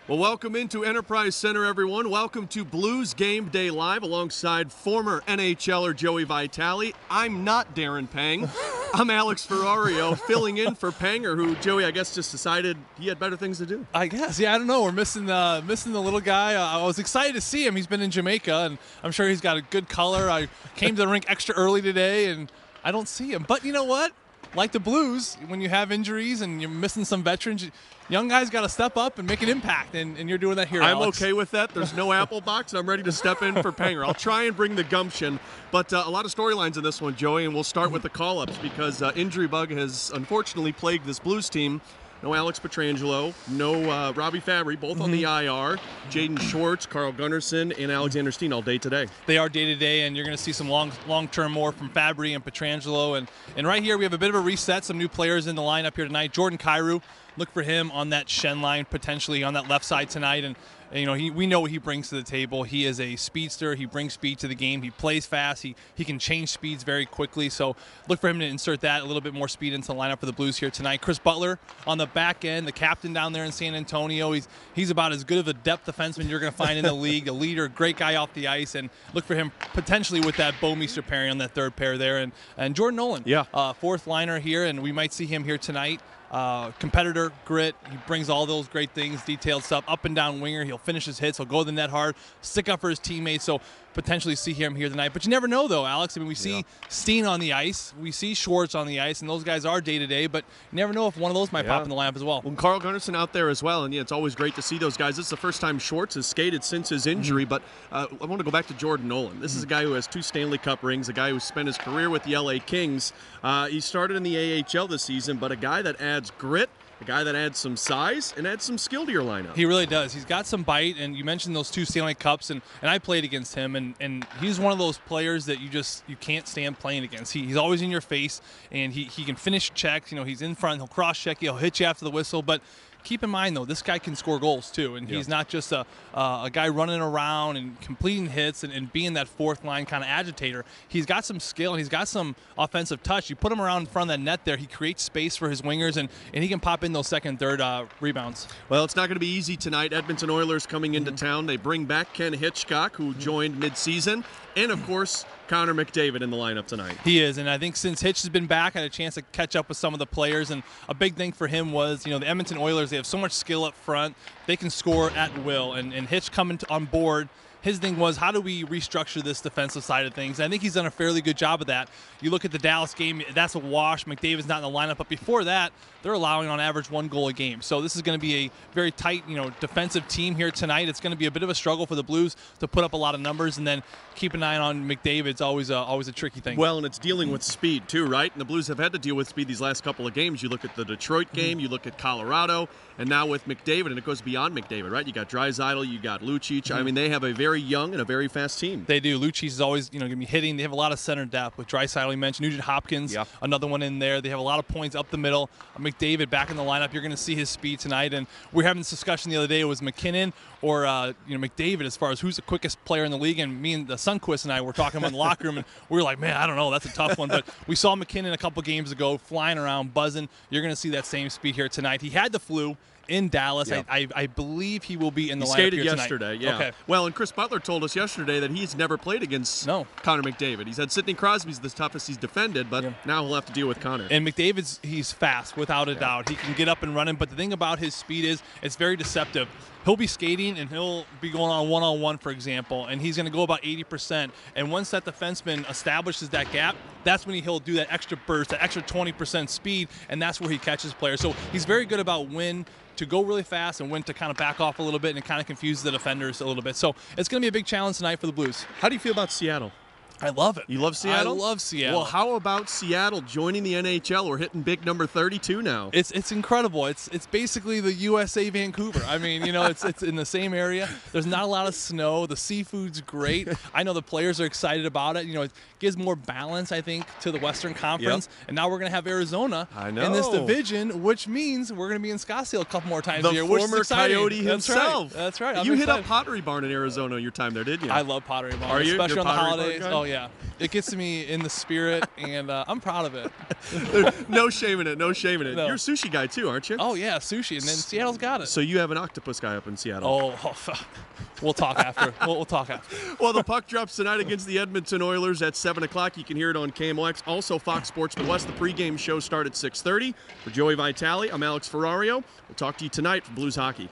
Well, welcome into Enterprise Center, everyone. Welcome to Blues Game Day Live alongside former NHLer Joey Vitale. I'm not Darren Pang. I'm Alex Ferrario, filling in for Panger, who, Joey, I guess just decided he had better things to do. I guess, yeah, I don't know. We're missing the little guy. I was excited to see him. He's been in Jamaica, and I'm sure he's got a good color. I came to the rink extra early today, and I don't see him. But you know what? Like the Blues, when you have injuries and you're missing some veterans, young guys got to step up and make an impact, and you're doing that here, I'm Alex. okay with that. There's no apple box, and I'm ready to step in for Panger. I'll try and bring the gumption, but a lot of storylines in this one, Joey, and we'll start with the call-ups because injury bug has unfortunately plagued this Blues team. No Alex Pietrangelo, no Robbie Fabry, both on the IR. Jaden Schwartz, Carl Gunnarsson, and Alexander Steen all day today. They are day-to-day, and you're going to see some long-term more from Fabry and Pietrangelo. And right here we have a bit of a reset, some new players in the lineup here tonight. Jordan Kyrou, look for him on that Shen line, potentially on that left side tonight. And you know, we know what he brings to the table. He is a speedster. He brings speed to the game. He plays fast. He can change speeds very quickly. So look for him to insert that, a little bit more speed into the lineup for the Blues here tonight. Chris Butler on the back end, the captain down there in San Antonio. He's about as good of a depth defenseman you're going to find in the league. A leader, great guy off the ice. And look for him potentially with that Bouwmeester pairing on that third pair there. And Jordan Nolan, fourth liner here, and we might see him here tonight. Competitor, grit, he brings all those great things, detailed stuff, up and down winger. He'll finish his hits, he'll go to the net hard, stick up for his teammates, so potentially see him here tonight. But you never know, though, Alex. I mean, we see Steen on the ice, we see Schwartz on the ice, and those guys are day-to-day, but you never know if one of those might pop in the lineup as well. Well, Carl Gunnarsson out there as well, and it's always great to see those guys. This is the first time Schwartz has skated since his injury, but I want to go back to Jordan Nolan. This is a guy who has 2 Stanley Cup rings, a guy who spent his career with the LA Kings. He started in the AHL this season, but a guy that adds grit, a guy that adds some size and adds some skill to your lineup. He really does. He's got some bite, and you mentioned those 2 Stanley Cups, and I played against him, and he's one of those players that you can't stand playing against. He's always in your face, and he can finish checks. You know, he's in front, he'll cross-check you, he'll hit you after the whistle, but keep in mind, though, this guy can score goals, too, and he's not just a guy running around and completing hits and being that fourth-line kind of agitator. He's got some skill, and he's got some offensive touch. You put him around in front of that net there, he creates space for his wingers, and he can pop in those second, third rebounds. Well, it's not going to be easy tonight. Edmonton Oilers coming into town. They bring back Ken Hitchcock, who joined mid-season, and, of course, Connor McDavid in the lineup tonight. He is, and I think since Hitch has been back, I had a chance to catch up with some of the players, and a big thing for him was, you know, the Edmonton Oilers, they have so much skill up front. They can score at will, and Hitch coming on board, his thing was, how do we restructure this defensive side of things? And I think he's done a fairly good job of that. You look at the Dallas game, that's a wash. McDavid's not in the lineup, but before that, they're allowing on average 1 goal a game. So this is going to be a very tight, defensive team here tonight. It's going to be a bit of a struggle for the Blues to put up a lot of numbers, and then keep an eye on McDavid. It's always a tricky thing. Well, and it's dealing with speed too, right? And the Blues have had to deal with speed these last couple of games. You look at the Detroit game, you look at Colorado, and now with McDavid, and it goes beyond McDavid, right? You got Draisaitl, you got Lucic. I mean, they have a very young and a very fast team. They do. Lucic is always, going to be hitting. They have a lot of center depth with Draisaitl. You mentioned Nugent Hopkins, another one in there. They have a lot of points up the middle. McDavid back in the lineup. You're going to see his speed tonight. And we were having this discussion the other day. It was McKinnon or McDavid as far as who's the quickest player in the league. And me and the Sunquist and I were talking about in the locker room, and we were like, man, I don't know. That's a tough one. But we saw McKinnon a couple games ago flying around, buzzing. You're going to see that same speed here tonight. He had the flu in Dallas. I believe he will be in the lineup skated here yesterday, tonight. Okay. Well, and Chris Butler told us yesterday that he's never played against Connor McDavid. He said Sidney Crosby's the toughest he's defended, but now he'll have to deal with Connor. And McDavid's, he's fast, without a doubt. He can get up and running, but the thing about his speed is it's very deceptive. He'll be skating, and he'll be going on one-on-one, for example, and he's going to go about 80%. And once that defenseman establishes that gap, that's when he'll do that extra burst, that extra 20% speed, and that's where he catches players. So he's very good about when to go really fast and when to kind of back off a little bit and kind of confuse the defenders a little bit. So it's going to be a big challenge tonight for the Blues. How do you feel about Seattle? I love it. You love Seattle? I love Seattle. Well, how about Seattle joining the NHL? We're hitting big number 32 now. It's incredible. It's basically the USA Vancouver. I mean, it's in the same area. There's not a lot of snow. The seafood's great. I know the players are excited about it. It gives more balance, I think, to the Western Conference. And now we're going to have Arizona in this division, which means we're going to be in Scottsdale a couple more times a year. The former Coyote himself. That's right. You hit up Pottery Barn in Arizona your time there, didn't you? I love Pottery Barn. Are you? Especially on the holidays. Oh, yeah. It gets me in the spirit, and I'm proud of it. No shame in it. No shame in it. No. You're a sushi guy too, aren't you? Oh, yeah, sushi, and then Seattle's got it. So you have an octopus guy up in Seattle. Oh, we'll talk after. We'll talk after. Well, the puck drops tonight against the Edmonton Oilers at 7 o'clock. You can hear it on KMOX. Also, Fox Sports Midwest. The pregame show start at 6:30. For Joey Vitale, I'm Alex Ferrario. We'll talk to you tonight for Blues Hockey.